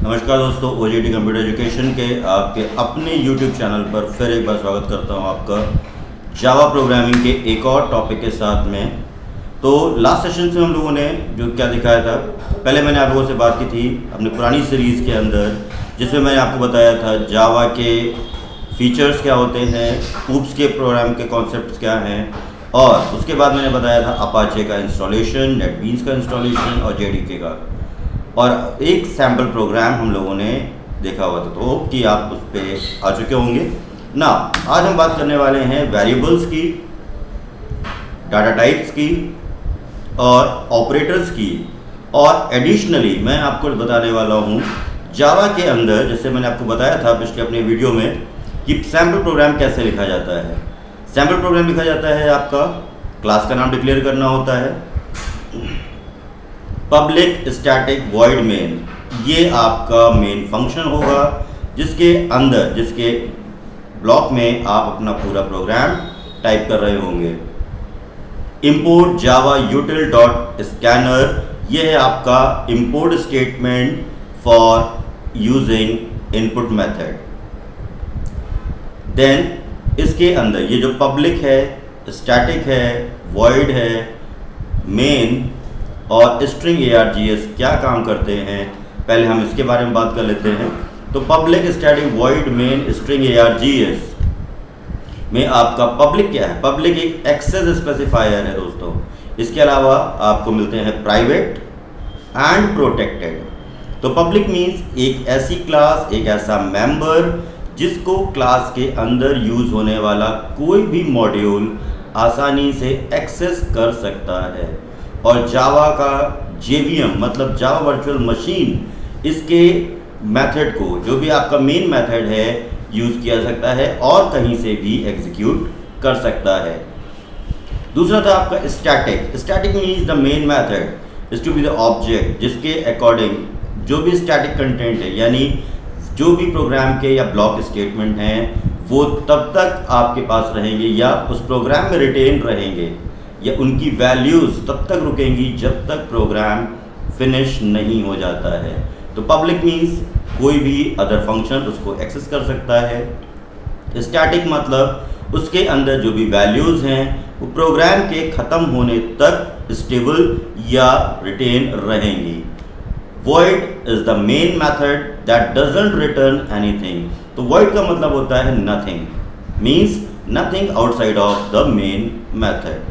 नमस्कार दोस्तों, OJT computer education के आपके अपने यूट्यूब चैनल पर फिर एक बार स्वागत करता हूं आपका जावा प्रोग्रामिंग के एक और टॉपिक के साथ में। तो लास्ट सेशन से हम लोगों ने जो क्या दिखाया था, पहले मैंने आप लोगों से बात की थी अपनी पुरानी सीरीज़ के अंदर, जिसमें मैंने आपको बताया था जावा के फीचर्स क्या होते हैं, ऊप्स के प्रोग्राम के कॉन्सेप्ट्स क्या हैं, और उसके बाद मैंने बताया था अपाचे का इंस्टॉलेशन, नेटबीन्स का इंस्टॉलेशन और जेडीके का, और एक सैम्पल प्रोग्राम हम लोगों ने देखा हुआ था। तो होप कि आप उस पर आ चुके होंगे ना। आज हम बात करने वाले हैं वेरिएबल्स की, डाटा टाइप्स की और ऑपरेटर्स की, और एडिशनली मैं आपको बताने वाला हूँ जावा के अंदर, जैसे मैंने आपको बताया था पिछले अपने वीडियो में, कि सैम्पल प्रोग्राम कैसे लिखा जाता है। सैम्पल प्रोग्राम लिखा जाता है, आपका क्लास का नाम डिक्लेयर करना होता है, पब्लिक स्टैटिक वॉइड मेन, ये आपका मेन फंक्शन होगा जिसके अंदर, जिसके ब्लॉक में आप अपना पूरा प्रोग्राम टाइप कर रहे होंगे। Import Java util dot scanner, ये है आपका import statement for using input method. Then इसके अंदर ये जो पब्लिक है, स्टैटिक है, वॉइड है, मेन और स्ट्रिंग args क्या काम करते हैं, पहले हम इसके बारे में बात कर लेते हैं। तो public static void main string args में आपका पब्लिक क्या है? पब्लिक एक एक्सेस स्पेसिफायर है दोस्तों। इसके अलावा आपको मिलते हैं प्राइवेट एंड प्रोटेक्टेड। तो पब्लिक मीन्स एक ऐसी क्लास, एक ऐसा मेंबर जिसको क्लास के अंदर यूज होने वाला कोई भी मॉड्यूल आसानी से एक्सेस कर सकता है। और जावा का JVM मतलब जावा वर्चुअल मशीन, इसके मेथड को, जो भी आपका मेन मेथड है, यूज़ किया सकता है और कहीं से भी एग्जीक्यूट कर सकता है। दूसरा था आपका static. Static means the main method is to be the object जिसके अकॉर्डिंग जो भी स्टैटिक कंटेंट है, यानी जो भी प्रोग्राम के या ब्लॉक स्टेटमेंट हैं, वो तब तक आपके पास रहेंगे या उस प्रोग्राम में रिटेन रहेंगे, या उनकी वैल्यूज़ तब तक रुकेंगी जब तक प्रोग्राम फिनिश नहीं हो जाता है। तो पब्लिक मीन्स कोई भी अदर फंक्शन उसको एक्सेस कर सकता है। स्टैटिक मतलब उसके अंदर जो भी वैल्यूज़ हैं वो प्रोग्राम के ख़त्म होने तक स्टेबल या रिटेन रहेंगी। Void is the main method that doesn't return anything. तो वॉइड का मतलब होता है nothing, means nothing outside of the main method.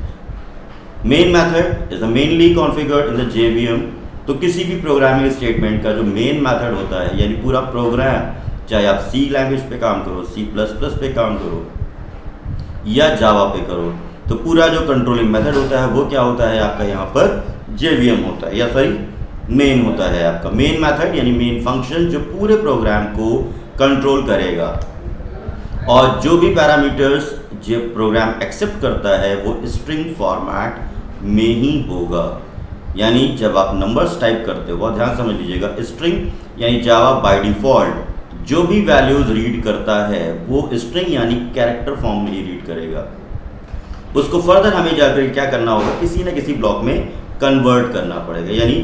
Main method is mainly configured in the JVM। तो किसी भी प्रोग्रामिंग स्टेटमेंट का जो मेन मेथड होता है, यानी पूरा प्रोग्राम, चाहे आप C लैंग्वेज पे काम करो, C++ पे काम करो या जावा पे करो, तो पूरा जो कंट्रोलिंग मेथड होता है वो क्या होता है आपका यहाँ पर JVM होता है, या सॉरी मेन होता है आपका मेन मेथड, यानी मेन फंक्शन जो पूरे प्रोग्राम को कंट्रोल करेगा। और जो भी पैरामीटर्स जो प्रोग्राम एक्सेप्ट करता है वो स्ट्रिंग फॉर्मेट में ही होगा। यानी जब आप नंबर्स टाइप करते हो, बहुत ध्यान समझ लीजिएगा, स्ट्रिंग यानी जावा बाय डिफ़ॉल्ट जो भी वैल्यूज़ रीड करता है वो स्ट्रिंग यानी कैरेक्टर फॉर्म में ही रीड करेगा। उसको फर्दर हमें जाकर क्या करना होगा, किसी न किसी ब्लॉक में कन्वर्ट करना पड़ेगा। यानी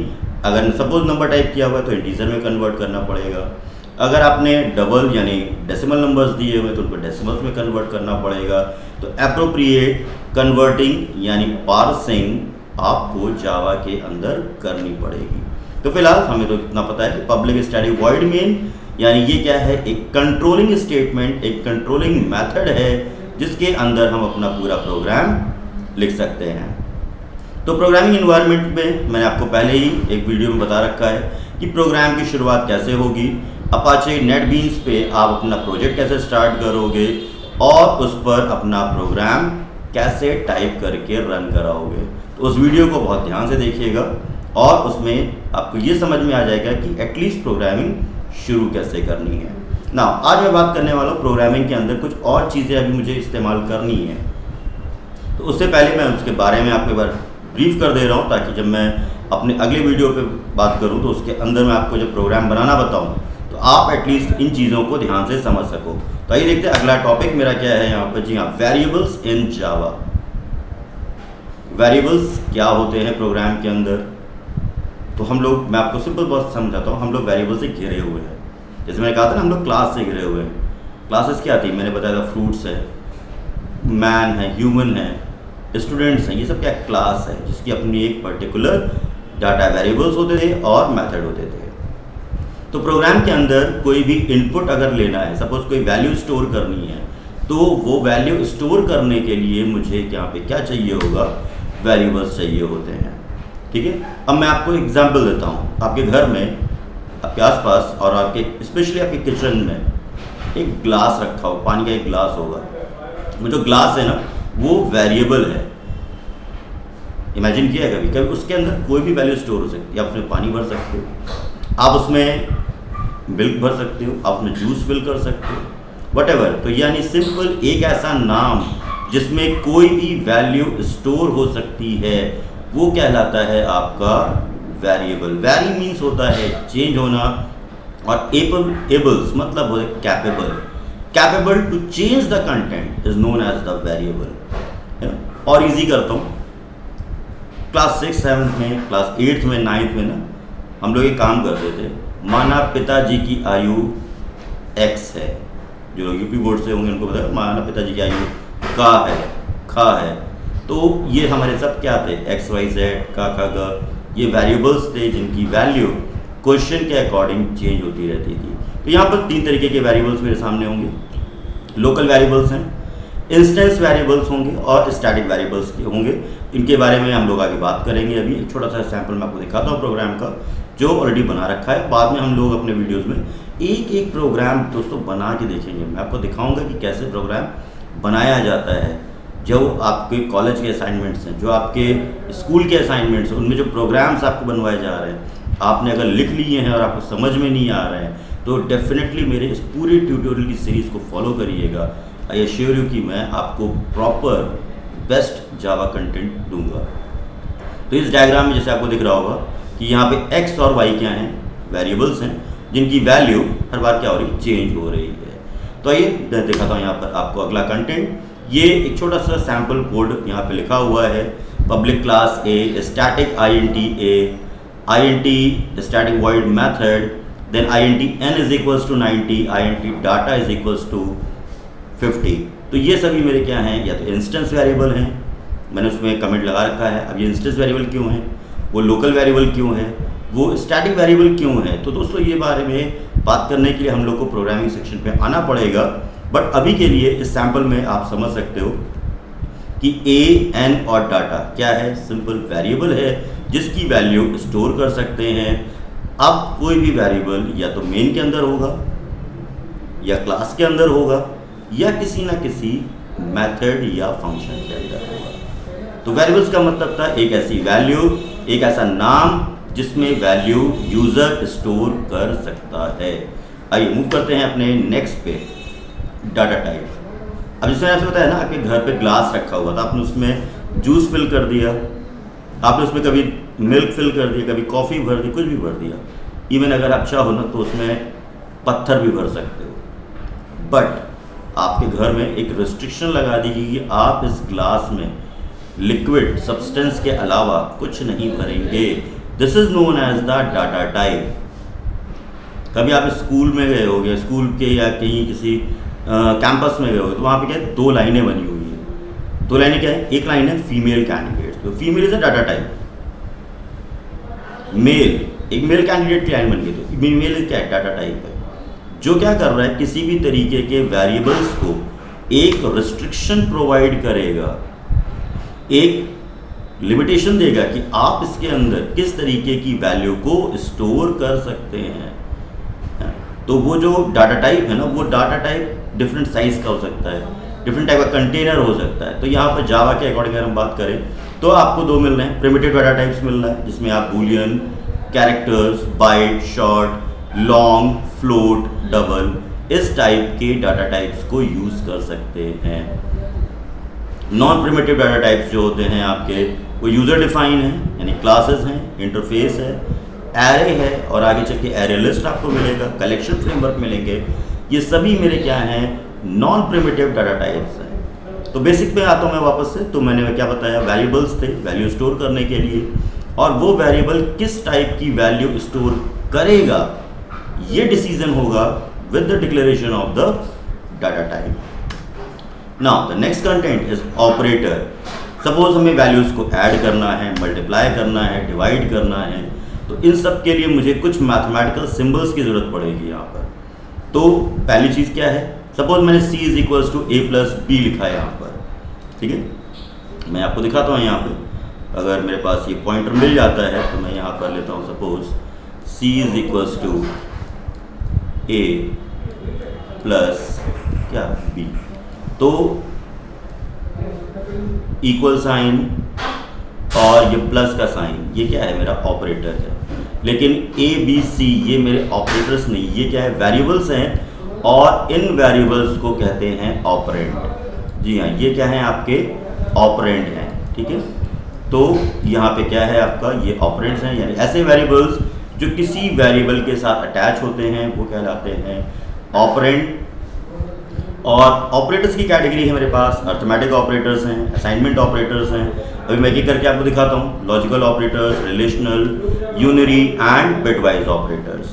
अगर सपोज नंबर टाइप किया हुआ है तो इंटीजर में कन्वर्ट करना पड़ेगा। अगर आपने डबल यानी डेसिमल नंबर्स दिए हुए तो उनको डेसिमल्स में कन्वर्ट करना पड़ेगा। तो एप्रोप्रिएट कन्वर्टिंग यानी पार्सिंग आपको जावा के अंदर करनी पड़ेगी। तो फिलहाल हमें तो इतना पता है कि पब्लिक स्टैटिक वॉइड मेन यानी ये क्या है, एक कंट्रोलिंग स्टेटमेंट, एक कंट्रोलिंग मेथड है जिसके अंदर हम अपना पूरा प्रोग्राम लिख सकते हैं। तो प्रोग्रामिंग इन्वायरमेंट में मैंने आपको पहले ही एक वीडियो में बता रखा है कि प्रोग्राम की शुरुआत कैसे होगी। अपाचे नेटबीन्स पे आप अपना प्रोजेक्ट कैसे स्टार्ट करोगे और उस पर अपना प्रोग्राम कैसे टाइप करके रन कराओगे। तो उस वीडियो को बहुत ध्यान से देखिएगा और उसमें आपको ये समझ में आ जाएगा कि एटलीस्ट प्रोग्रामिंग शुरू कैसे करनी है ना। आज मैं बात करने वाला हूँ प्रोग्रामिंग के अंदर कुछ और चीज़ें अभी मुझे इस्तेमाल करनी है। तो उससे पहले मैं उसके बारे में आपको एक बार ब्रीफ कर दे रहा हूँ, ताकि जब मैं अपने अगले वीडियो पे बात करूँ तो उसके अंदर मैं आपको जब प्रोग्राम बनाना बताऊँ तो आप एटलीस्ट इन चीज़ों को ध्यान से समझ सको। तो आइए देखते हैं अगला टॉपिक मेरा क्या है यहाँ पर। जी हाँ, वेरिएबल्स इन जावा। वेरिएबल्स क्या होते हैं प्रोग्राम के अंदर, तो हम लोग, मैं आपको सिंपल बहुत समझाता हूँ, हम लोग वेरिएबल से घिरे हुए हैं। जैसे मैंने कहा था ना, हम लोग क्लास से घिरे हुए हैं। क्लासेस क्या आती है, मैंने बताया था, फ्रूट्स है, मैन है, ह्यूमन है, स्टूडेंट्स हैं, ये सब क्या क्लास है जिसकी अपनी एक पर्टिकुलर डाटा वेरिएबल्स होते थे और मेथड होते थे। तो प्रोग्राम के अंदर कोई भी इनपुट अगर लेना है, सपोज कोई वैल्यू स्टोर करनी है, तो वो वैल्यू स्टोर करने के लिए मुझे यहाँ पे क्या चाहिए होगा, वेरिएबल्स चाहिए होते हैं। ठीक है, अब मैं आपको एग्जांपल देता हूँ। आपके घर में, आपके आसपास और आपके स्पेशली आपके किचन में एक ग्लास रखा हो, पानी का एक ग्लास होगा। वो जो ग्लास है ना, वो वेरिएबल है। इमेजिन किया कभी कभी उसके अंदर कोई भी वैल्यू स्टोर हो सकती है। आप उसमें पानी भर सकते हो, आप उसमें मिल्क भर सकते हो, आप उसमें जूस फिल कर सकते हो, वटेवर। तो यानी सिंपल एक ऐसा नाम जिसमें कोई भी वैल्यू स्टोर हो सकती है, वो कहलाता है आपका वेरिएबल। वेरी मीन्स होता है चेंज होना, और एबल्स मतलब होता है capable. Capable to change the content is known as the variable. और इजी करता हूँ, क्लास 6, 7 में, क्लास 8 में, 9th में ना, हम लोग एक काम करते थे। माना पिताजी की आयु x है, जो लोग यूपी बोर्ड से होंगे उनको पता है, माना पिताजी की आयु खा है, तो ये हमारे सब क्या थे, x, y, z, का, ये वेरिएबल्स थे जिनकी वैल्यू क्वेश्चन के अकॉर्डिंग चेंज होती रहती थी। तो यहाँ पर 3 तरीके के वेरिएबल्स मेरे सामने होंगे। लोकल वेरिएबल्स हैं, इंस्टेंस वेरिएबल्स होंगे और स्टैटिक वेरिएबल्स होंगे। इनके बारे में हम लोग आगे बात करेंगे। अभी एक छोटा सा सैंपल मैं आपको दिखाता हूँ प्रोग्राम का, जो ऑलरेडी बना रखा है। बाद में हम लोग अपने वीडियोस में एक एक प्रोग्राम दोस्तों बना के देखेंगे। मैं आपको दिखाऊंगा कि कैसे प्रोग्राम बनाया जाता है। जो आपके कॉलेज के असाइनमेंट्स हैं, जो आपके स्कूल के असाइनमेंट्स हैं, उनमें जो प्रोग्राम्स आपको बनवाए जा रहे हैं, आपने अगर लिख लिए हैं और आपको समझ में नहीं आ रहे हैं, तो डेफिनेटली मेरे इस पूरे ट्यूटोरियल की सीरीज़ को फॉलो करिएगा। आई एश्योर यू कि मैं आपको प्रॉपर बेस्ट जावा कंटेंट दूंगा। तो इस डायग्राम में जैसे आपको दिख रहा होगा कि यहाँ पे x और y क्या हैं, वेरिएबल्स हैं जिनकी वैल्यू हर बार क्या हो रही है, चेंज हो रही है। तो आइए मैं दिखाता हूँ यहाँ पर आपको अगला कंटेंट। ये एक छोटा सा सैम्पल कोड यहाँ पे लिखा हुआ है। Public class A, static int static void method, then int n is equals to 90, int data is equals to 50। तो ये सभी मेरे क्या हैं, या तो इंस्टेंस वेरिएबल हैं, मैंने उसमें कमेंट लगा रखा है। अब ये इंस्टेंस वेरिएबल क्यों है, वो लोकल वेरिएबल क्यों है, वो स्टैटिक वेरिएबल क्यों है। तो दोस्तों ये बारे में बात करने के लिए हम लोग को प्रोग्रामिंग सेक्शन पे आना पड़ेगा। बट अभी के लिए इस सैंपल में आप समझ सकते हो कि a, n और डाटा क्या है, सिंपल वेरिएबल है जिसकी वैल्यू स्टोर कर सकते हैं। अब कोई भी वेरिएबल या तो मेन के अंदर होगा, या क्लास के अंदर होगा, या किसी ना किसी मेथड या फंक्शन के अंदर होगा। तो वेरिएबल्स का मतलब था एक ऐसी वैल्यू, एक ऐसा नाम जिसमें वैल्यू यूज़र स्टोर कर सकता है। आइए मूव करते हैं अपने नेक्स्ट पे, डाटा टाइप। अब जैसे आपसे बताया ना, आपके घर पे ग्लास रखा हुआ था, आपने उसमें जूस फिल कर दिया, आपने उसमें कभी मिल्क फिल कर दिया, कभी कॉफ़ी भर दी, कुछ भी भर दिया। इवन अगर आप चाहो ना तो उसमें पत्थर भी भर सकते हो। बट आपके घर में एक रिस्ट्रिक्शन लगा दी गई कि आप इस ग्लास में लिक्विड सब्सटेंस के अलावा कुछ नहीं भरेंगे। This is known as the data type. कभी आप स्कूल में गए होगे, स्कूल के या कहीं किसी कैंपस में गए होगे, तो वहाँ पे क्या है, 2 लाइनें बनी हुई हैं। 2 लाइनें क्या है, एक लाइन है फीमेल कैंडिडेट, तो female is a data type. Male, एक मेल कैंडिडेट की लाइन बन गई, तो फीमेल क्या है, डाटा टाइप है। जो क्या कर रहा है, किसी भी तरीके के वेरिएबल्स को एक रिस्ट्रिक्शन प्रोवाइड करेगा, एक लिमिटेशन देगा कि आप इसके अंदर किस तरीके की वैल्यू को स्टोर कर सकते हैं। तो वो जो डाटा टाइप है ना, वो डाटा टाइप डिफरेंट साइज का हो सकता है, डिफरेंट टाइप का कंटेनर हो सकता है। तो यहाँ पर जावा के अकॉर्डिंग अगर हम बात करें तो आपको 2 मिल रहे हैं। प्रिमिटिव डाटा टाइप्स मिल रहा है जिसमें आप boolean, characters, byte, short, long, float, double, इस टाइप के डाटा टाइप्स को यूज़ कर सकते हैं। नॉन प्रिमिटिव डाटा टाइप्स जो होते हैं आपके, वो यूज़र डिफाइन है, यानी क्लासेस हैं, इंटरफेस है, एरे है, और आगे चल के एरे लिस्ट आपको मिलेगा, कलेक्शन फ्रेमवर्क मिलेंगे। ये सभी मेरे क्या हैं, नॉन प्रिमिटिव डाटा टाइप्स हैं। तो बेसिक पे आता हूँ मैं वापस से। तो मैंने क्या बताया, वेरिएबल्स थे वैल्यू स्टोर करने के लिए, और वो वेरिएबल किस टाइप की वैल्यू स्टोर करेगा, ये डिसीजन होगा with the declaration of the data type. Now the next content is operator. Suppose हमें वैल्यूज को ऐड करना है, मल्टीप्लाई करना है, डिवाइड करना है, तो इन सब के लिए मुझे कुछ मैथमेटिकल सिंबल्स की जरूरत पड़ेगी यहाँ पर। तो पहली चीज़ क्या है, सपोज मैंने c is equals to a plus B लिखा है यहाँ पर, ठीक है। मैं आपको दिखाता हूँ यहाँ पे, अगर मेरे पास ये पॉइंटर मिल जाता है तो मैं यहाँ पर लेता हूँ suppose c is equals to a plus क्या b, तो इक्वल साइन और ये प्लस का साइन, ये क्या है, मेरा ऑपरेटर है। लेकिन a b c ये मेरे ऑपरेटर्स नहीं, ये क्या है, वेरिएबल्स हैं, और इन वेरिएबल्स को कहते हैं ऑपरेंड। जी हाँ, ये क्या है, आपके ऑपरेंड हैं, ठीक है। तो यहाँ पे क्या है आपका, ये ऑपरेंड्स हैं, यानी ऐसे वेरिएबल्स जो किसी वेरिएबल के साथ अटैच होते हैं वो कहलाते हैं ऑपरेंड। और ऑपरेटर्स की कैटेगरी है मेरे पास, अर्थमेटिक ऑपरेटर्स हैं, असाइनमेंट ऑपरेटर्स हैं। अभी मैं एक करके आपको दिखाता हूँ, logical operators, relational, unary and bitwise operators.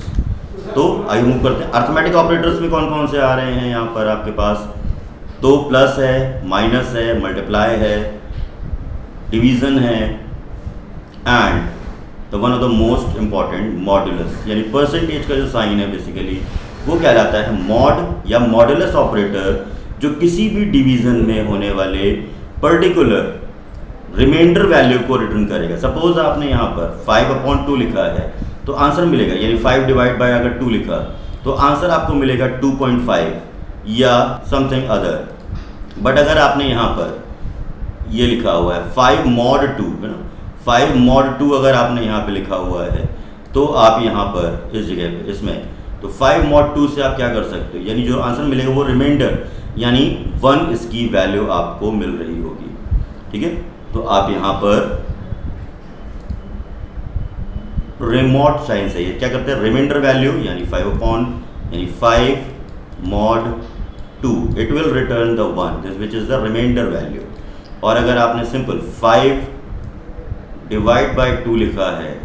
तो आइए मूव करते हैं। अर्थमेटिक ऑपरेटर्स में कौन कौन से आ रहे हैं यहाँ पर आपके पास, तो प्लस है, माइनस है, मल्टीप्लाई है, डिवीज़न है, and the one of the most important modulus, यानी परसेंटेज का जो साइन है बेसिकली वो कहलाता है मॉड या मॉड्यूलस ऑपरेटर, जो किसी भी डिवीज़न में होने वाले पर्टिकुलर रिमाइंडर वैल्यू को रिटर्न करेगा। सपोज आपने यहाँ पर 5/2 लिखा है तो आंसर मिलेगा, यानी 5 डिवाइड बाय अगर 2 लिखा तो आंसर आपको मिलेगा 2.5 या समथिंग अदर। बट अगर आपने यहाँ पर ये लिखा हुआ है 5 mod 2, है ना, 5 mod 2 अगर आपने यहाँ पे लिखा हुआ है तो आप यहाँ पर इस जगह पे इसमें तो 5 mod 2 से आप क्या कर सकते हो, यानी जो आंसर मिलेगा वो रिमाइंडर यानी 1 इसकी वैल्यू आपको मिल रही होगी, ठीक है। तो आप यहाँ पर रिमोट साइन से क्या करते हैं, रिमाइंडर वैल्यू यानी 5 mod 2 it will return the 1 this which is the reminder value. और अगर आपने सिंपल 5 डिवाइड बाय 2 लिखा है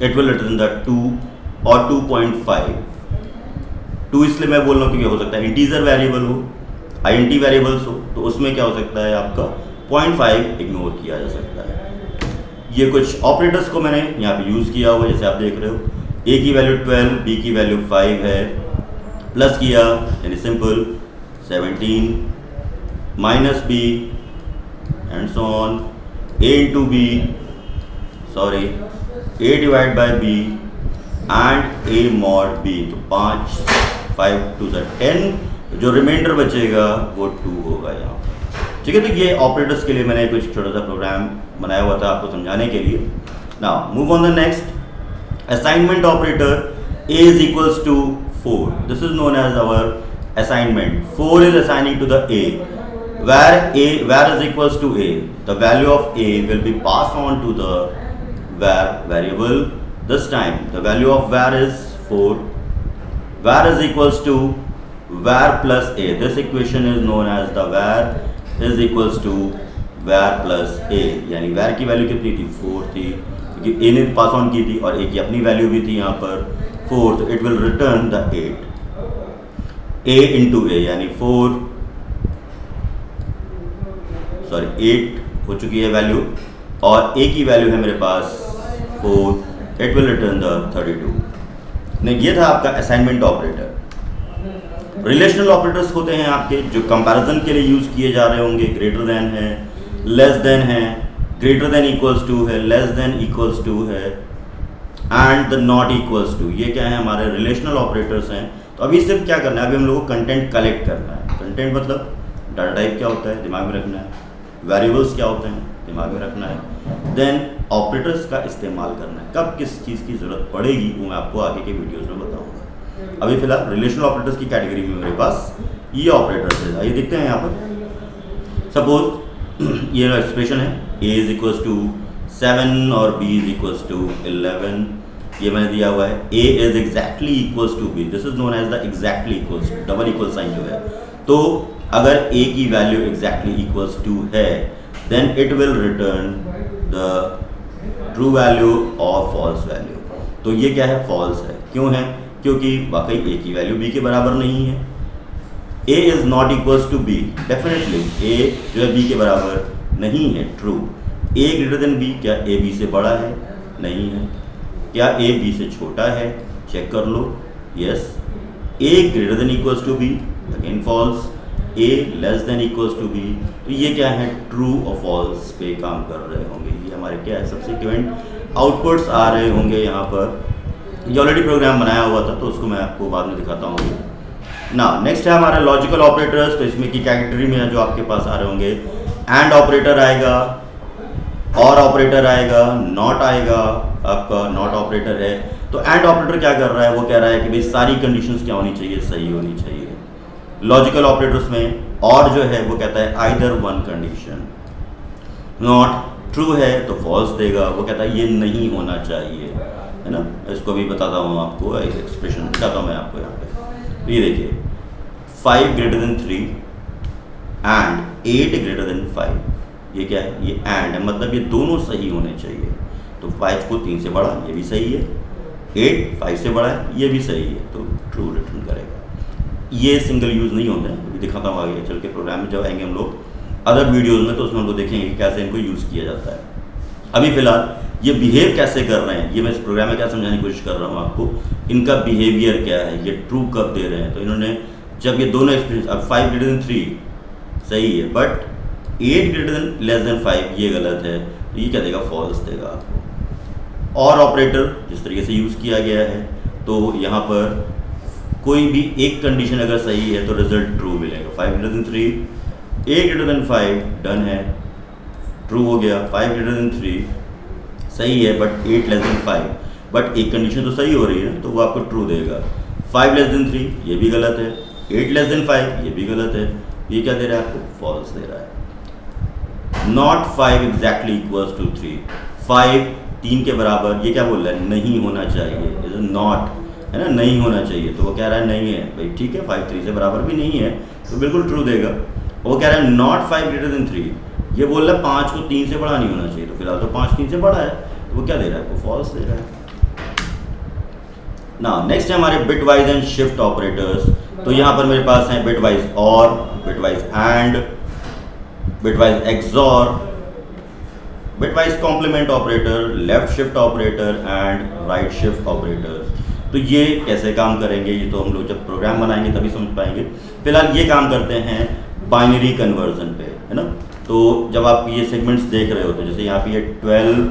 इट विल रिटर्न द 2 और 2.5। 2 इसलिए मैं बोल रहा हूँ क्योंकि हो सकता है इंटीजर वेरिएबल हो, आईएनटी वेरिएबल्स हो, तो उसमें क्या हो सकता है आपका 0.5 इग्नोर किया जा सकता है। ये कुछ ऑपरेटर्स को मैंने यहाँ पे यूज़ किया हुआ है, जैसे आप देख रहे हो a की वैल्यू 12, b की वैल्यू 5 है, प्लस किया यानी simple 17 minus b and so on, a into b sorry a divide by b and a mod b, तो 5 2 10, जो रिमाइंडर बचेगा वो 2 होगा यहाँ, ठीक है। तो ये ऑपरेटर्स के लिए मैंने कुछ छोटा सा प्रोग्राम बनाया हुआ था आपको समझाने के लिए। Now move on the next, assignment operator a is equals to 4, this is known as our assignment। 4 is assigning to the a where is equals to a, the value of a will be passed on to the var variable। This time the value of var is 4, var is equals to var plus a, this equation is known as the var is equals to var plus a, यानी var की value कितनी थी, 4 थी, क्योंकि a ने pass on की थी और a की अपनी वैल्यू भी थी यहाँ पर 4, तो it will return the 8 a into a, यानी 8 हो चुकी है वैल्यू, और a की वैल्यू है मेरे पास 4, इट विल रिटर्न द 32। नहीं, ये था आपका असाइनमेंट ऑपरेटर। रिलेशनल ऑपरेटर्स होते हैं आपके जो कंपैरिजन के लिए यूज़ किए जा रहे होंगे, ग्रेटर देन है, लेस देन है, ग्रेटर देन इक्वल्स टू है, लेस देन इक्वल्स टू है, and the not equals to, ये क्या है हमारे रिलेशनल ऑपरेटर्स हैं। तो अभी सिर्फ क्या करना है, अभी हम लोग को कंटेंट कलेक्ट करना है। कंटेंट मतलब डाटा टाइप क्या होता है, दिमाग में रखना है, वेरिएबल्स क्या होते हैं, दिमाग में रखना है, देन ऑपरेटर्स का इस्तेमाल करना है। कब किस चीज़ की ज़रूरत पड़ेगी वो मैं आपको आगे के वीडियोज़ में बताऊँगा। अभी फिलहाल रिलेशनल ऑपरेटर्स की कैटेगरी में मेरे पास ये ऑपरेटर्स है। आइए देखते हैं यहाँ पर। सपोज ये एक्सप्रेशन है a इज इक्वल्स टू 7 और b इज इक्वल्स टू 11, ये मैंने दिया हुआ है। a is exactly equals to b, this is known as the exactly equals to, double equal sign जो है। तो अगर a की वैल्यू एग्जैक्टली इक्वल्स टू है then it will return the true value और फॉल्स वैल्यू। तो ये क्या है, फॉल्स है। क्यों है, क्योंकि वाकई ए की वैल्यू बी के बराबर नहीं है। A is not equals to B, definitely A जो है बी के बराबर नहीं है, true. A greater than B, क्या ए बी से बड़ा है, नहीं है। क्या ए बी से छोटा है, चेक कर लो, yes. A greater than equals to B, again false. A less than equals to B, तो ये क्या है, ट्रू और फॉल्स पे काम कर रहे होंगे। ये हमारे क्या है, सब्सिक्वेंट आउटपुट्स आ रहे होंगे यहाँ पर। ये ऑलरेडी प्रोग्राम बनाया हुआ था, तो उसको मैं आपको बाद में दिखाता हूँ। ना नेक्स्ट है हमारा लॉजिकल ऑपरेटर्स। तो इसमें की कैटेगरी में जो आपके पास आ रहे होंगे, एंड ऑपरेटर आएगा, और ऑपरेटर आएगा, नॉट आएगा, आपका नॉट ऑपरेटर है। तो एंड ऑपरेटर क्या कर रहा है, वो कह रहा है कि भाई सारी कंडीशंस क्या होनी चाहिए, सही होनी चाहिए। लॉजिकल ऑपरेटर्स में और जो है वो कहता है either one condition. Not true है तो फॉल्स देगा, वो कहता है ये नहीं होना चाहिए, है ना। इसको भी बताता हूँ आपको, एक एक्सप्रेशन बताता हूँ मैं आपको यहाँ पे। तो ये देखिए, 5 greater than 3 and 8 greater than 5, ये क्या है, ये एंड है, मतलब ये दोनों सही होने चाहिए। तो 5 को 3 से बड़ा, ये भी सही है। 8 5 से बड़ा है, ये भी सही है, तो ट्रू रिटर्न करेगा। ये सिंगल यूज़ नहीं होते हैं, अभी दिखाता हूँ आगे चल के प्रोग्राम में जब आएंगे हम लोग अदर वीडियोज़ में, तो उसमें हम लोग देखेंगे कि कैसे इनको यूज़ किया जाता है। अभी फ़िलहाल ये बिहेव कैसे कर रहे हैं, ये मैं इस प्रोग्राम में क्या समझाने की कोशिश कर रहा हूँ आपको। इनका बिहेवियर क्या है, ये ट्रू कब दे रहे हैं। तो इन्होंने जब ये दोनों एक्सपीरियंस, अब 5 ग्रेटर देन 3 सही है, but 8 greater than less than 5 ये गलत है, तो ये क्या देगा, फॉल्स देगा आपको। और ऑपरेटर जिस तरीके से यूज़ किया गया है, तो यहाँ पर कोई भी एक कंडीशन अगर सही है तो रिजल्ट ट्रू मिलेगा। 5 greater than 3, 8 greater than 5 done है, ट्रू हो गया। 5 ग्रेटर देन 3 सही है, बट 8 लेस देन 5, बट एक कंडीशन तो सही हो रही है, तो वो आपको ट्रू देगा। 5 लेस देन 3 ये भी गलत है, 8 लेस देन 5 ये भी गलत है, ये क्या दे रहा है आपको, फॉल्स दे रहा है। नॉट 5 एग्जैक्टली इक्वल्स टू 3, 5 3 के बराबर, ये क्या बोल रहा है, नहीं होना चाहिए, इज नॉट, है ना, नहीं होना चाहिए। तो वो कह रहा है नहीं है, भाई ठीक है, 5 3 से बराबर भी नहीं है, तो बिल्कुल ट्रू देगा। वो कह रहा है नॉट 5 ग्रेटर देन 3, ये बोल रहा है 5 को 3 से बड़ा नहीं होना चाहिए, तो फिलहाल तो 5 3 से बड़ा है, तो वो क्या दे रहा है, आपको फॉल्स दे रहा है ना। नेक्स्ट है हमारे bitwise and shift operators. तो यहाँ पर मेरे पास हैं bitwise or, bitwise and, bitwise xor, bitwise complement operator, left shift operator and right shift operators. तो ये कैसे काम करेंगे, ये तो हम लोग जब प्रोग्राम बनाएंगे तभी समझ पाएंगे। फिलहाल ये काम करते हैं बाइनरी कन्वर्जन पे, है ना। तो जब आप ये सेगमेंट्स देख रहे हो, तो जैसे यहाँ पे ये 12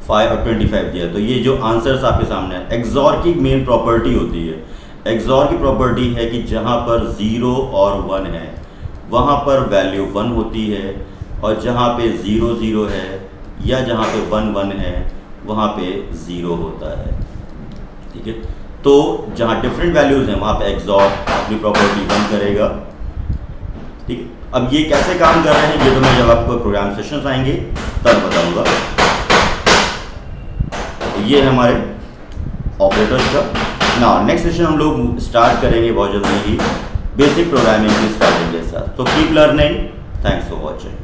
5 और 25 दिया, तो ये जो आंसर्स आपके सामने है, एक्सॉर की मेन प्रॉपर्टी होती है। एक्सॉर की प्रॉपर्टी है कि जहाँ पर 0 और 1 है वहाँ पर वैल्यू 1 होती है, और जहाँ पे 0 0 है या जहाँ पे 1 1 है वहाँ पे 0 होता है, ठीक है। तो जहाँ डिफरेंट वैल्यूज़ हैं वहाँ पे एक्सॉर अपनी प्रॉपर्टी 1 करेगा, ठीक है। अब ये कैसे काम कर रहे हैं, ये तो मैं जब आपको प्रोग्राम सेशंस आएंगे तब बताऊंगा। ये है हमारे ऑपरेटर्स का। ना नेक्स्ट सेशन हम लोग स्टार्ट करेंगे बहुत जल्दी ही बेसिक प्रोग्रामिंग की स्टार्टिंग के साथ। तो keep learning, thanks for watching.